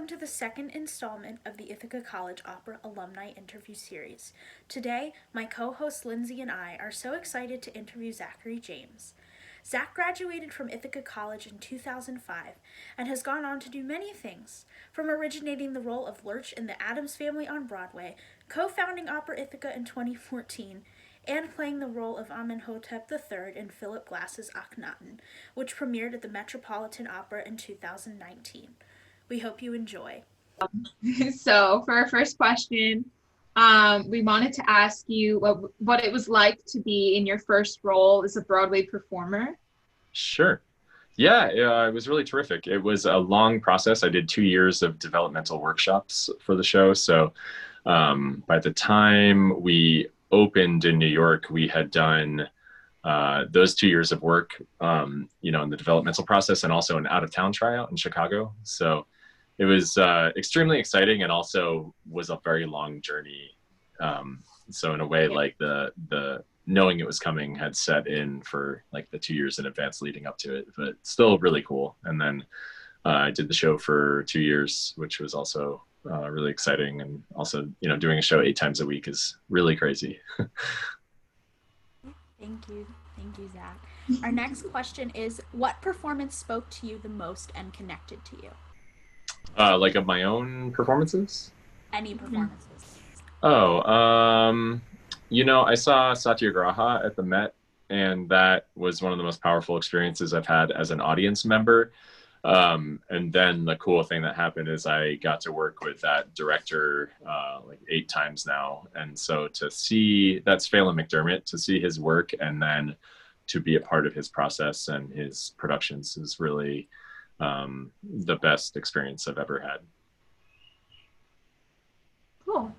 Welcome to the second installment of the Ithaca College Opera Alumni Interview Series. Today, my co-host Lindsay and I are so excited to interview Zachary James. Zach graduated from Ithaca College in 2005 and has gone on to do many things, from originating the role of Lurch in The Addams Family on Broadway, co-founding Opera Ithaca in 2014, and playing the role of Amenhotep III in Philip Glass's Akhenaten, which premiered at the Metropolitan Opera in 2019. We hope you enjoy. So for our first question, we wanted to ask you what it was like to be in your first role as a Broadway performer. Sure. Yeah, it was really terrific. It was a long process. I did 2 years of developmental workshops for the show. So by the time we opened in New York, we had done those 2 years of work, in the developmental process and also an out-of-town tryout in Chicago. So it was extremely exciting and also was a very long journey. So in a way, like the knowing it was coming had set in for like the 2 years in advance leading up to it, but still really cool. And then I did the show for 2 years, which was also really exciting. And also, doing a show 8 times a week is really crazy. Thank you, Zach. Our next question is, what performance spoke to you the most and connected to you? Like of my own performances? Any performances. I saw Satyagraha at the Met, and that was one of the most powerful experiences I've had as an audience member. And then the cool thing that happened is I got to work with that director like 8 times now. And so to see, that's Phelan McDermott, to see his work and then to be a part of his process and his productions is really the best experience I've ever had. Cool.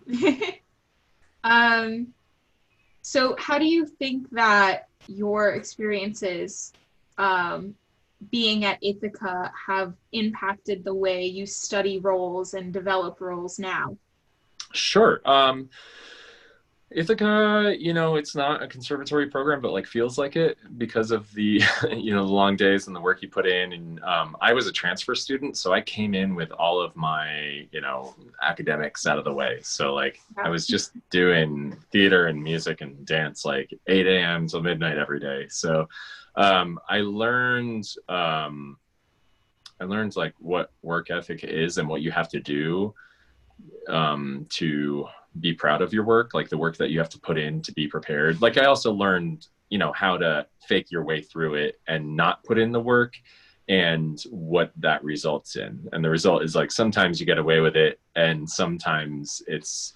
So how do you think that your experiences being at Ithaca have impacted the way you study roles and develop roles now? Sure. Ithaca, it's not a conservatory program, but like feels like it because of the, the long days and the work you put in. And I was a transfer student, so I came in with all of my, academics out of the way. So like I was just doing theater and music and dance like 8 a.m. till midnight every day. So I learned like what work ethic is and what you have to do to be proud of your work, like the work that you have to put in to be prepared. Like I also learned, how to fake your way through it and not put in the work and what that results in. And the result is like, sometimes you get away with it and sometimes it's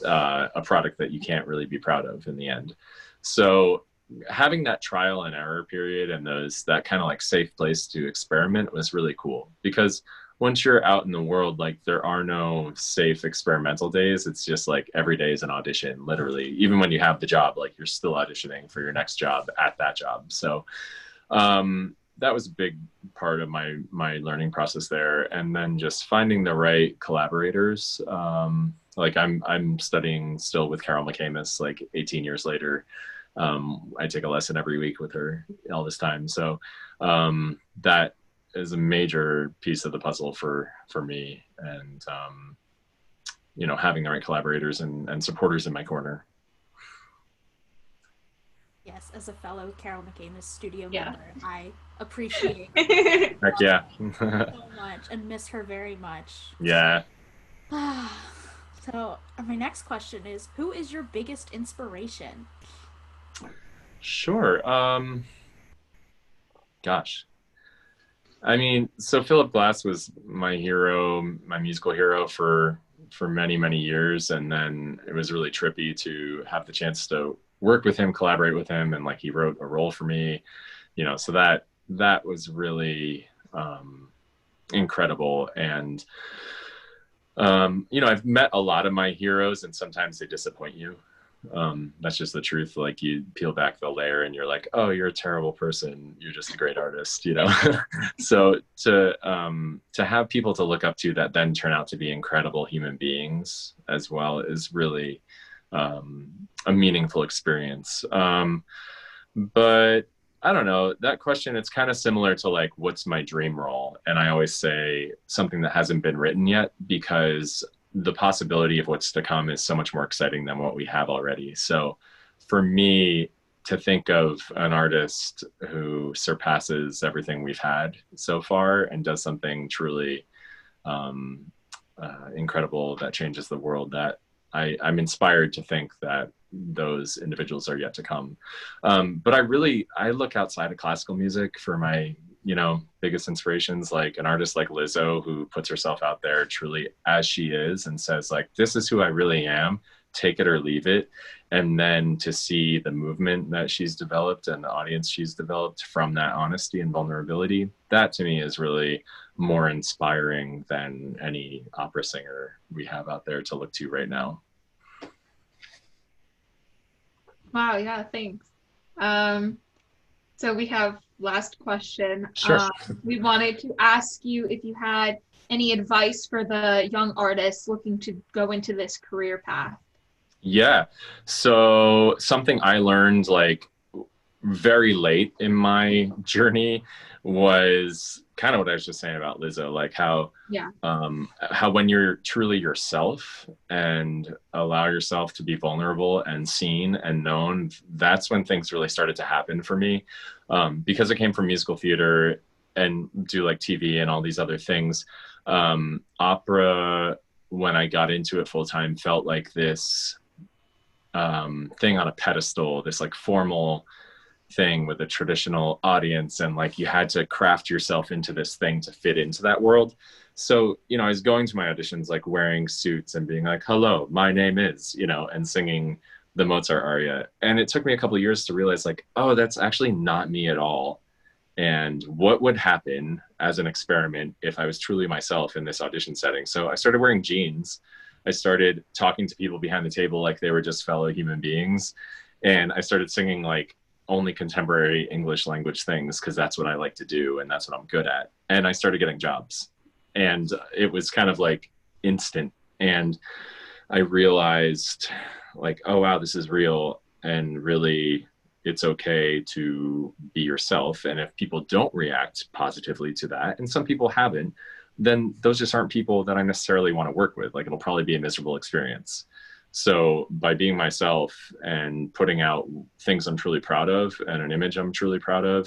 a product that you can't really be proud of in the end. So having that trial and error period and that kind of like safe place to experiment was really cool, because once you're out in the world, like there are no safe experimental days. It's just like every day is an audition, literally. Even when you have the job, like you're still auditioning for your next job at that job. So that was a big part of my learning process there. And then just finding the right collaborators. Like I'm studying still with Carol McCamus, like 18 years later. I take a lesson every week with her all this time. So that is a major piece of the puzzle for me, and having the right collaborators and supporters in my corner. Yes, as a fellow Carol McCamus studio member, I appreciate Heck yeah. so much and miss her very much. Yeah. So my next question is, who is your biggest inspiration? Sure. Gosh. I mean, so Philip Glass was my hero, my musical hero for many, many years. And then it was really trippy to have the chance to work with him, collaborate with him. And like, he wrote a role for me, so that was really incredible. And, I've met a lot of my heroes and sometimes they disappoint you. That's just the truth. Like you peel back the layer and you're like, oh, you're a terrible person. You're just a great artist, So to have people to look up to that then turn out to be incredible human beings as well is really a meaningful experience. But I don't know, that question, it's kind of similar to like, what's my dream role? And I always say something that hasn't been written yet, because the possibility of what's to come is so much more exciting than what we have already. So for me, to think of an artist who surpasses everything we've had so far and does something truly um, incredible that changes the world, that I'm inspired to think that those individuals are yet to come. But I look outside of classical music for my, biggest inspirations, like an artist like Lizzo, who puts herself out there truly as she is and says like, this is who I really am, take it or leave it. And then to see the movement that she's developed and the audience she's developed from that honesty and vulnerability, that to me is really more inspiring than any opera singer we have out there to look to right now. Wow, yeah, thanks. So we have last question. Sure. We wanted to ask you if you had any advice for the young artists looking to go into this career path. Yeah. So something I learned like very late in my journey was kind of what I was just saying about Lizzo, like how when you're truly yourself and allow yourself to be vulnerable and seen and known, that's when things really started to happen for me. Because I came from musical theater and do like TV and all these other things. Opera, when I got into it full time, felt like this thing on a pedestal, this like formal thing with a traditional audience, and like you had to craft yourself into this thing to fit into that world. So I was going to my auditions like wearing suits and being like, hello, my name is, and singing the Mozart aria. And it took me a couple of years to realize like, oh, that's actually not me at all. And what would happen as an experiment if I was truly myself in this audition setting? So I started wearing jeans. I started talking to people behind the table like they were just fellow human beings. And I started singing like only contemporary English language things, because that's what I like to do and that's what I'm good at. And I started getting jobs, and it was kind of like instant. And I realized like, oh wow, this is real, and really it's okay to be yourself. And if people don't react positively to that, and some people haven't, then those just aren't people that I necessarily want to work with. Like it'll probably be a miserable experience. So by being myself and putting out things I'm truly proud of and an image I'm truly proud of,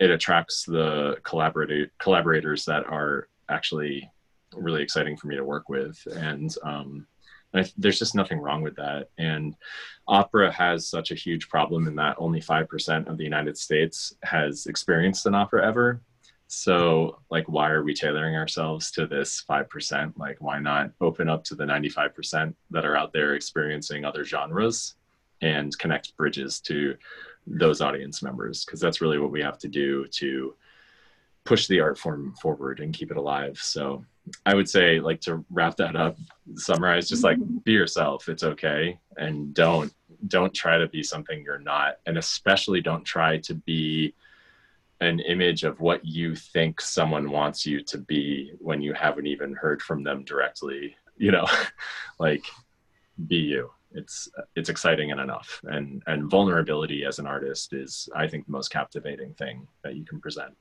it attracts the collaborators that are actually really exciting for me to work with. And there's just nothing wrong with that. And opera has such a huge problem in that only 5% of the United States has experienced an opera ever. So like, why are we tailoring ourselves to this 5%? Like, why not open up to the 95% that are out there experiencing other genres and connect bridges to those audience members? Because that's really what we have to do to push the art form forward and keep it alive. So I would say, like, to wrap that up, summarize, just like, be yourself. It's okay. And don't try to be something you're not. And especially don't try to be an image of what you think someone wants you to be when you haven't even heard from them directly. Like, be you. It's exciting and enough. And vulnerability as an artist is, I think, the most captivating thing that you can present.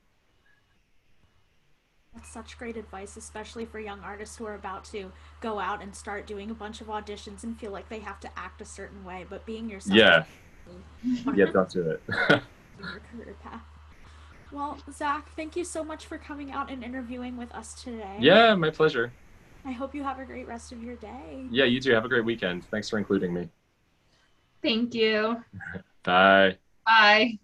That's such great advice, especially for young artists who are about to go out and start doing a bunch of auditions and feel like they have to act a certain way, but being yourself. Yeah, don't do it. Your career path. Well, Zach, thank you so much for coming out and interviewing with us today. Yeah, my pleasure. I hope you have a great rest of your day. Yeah, you too. Have a great weekend. Thanks for including me. Thank you. Bye. Bye.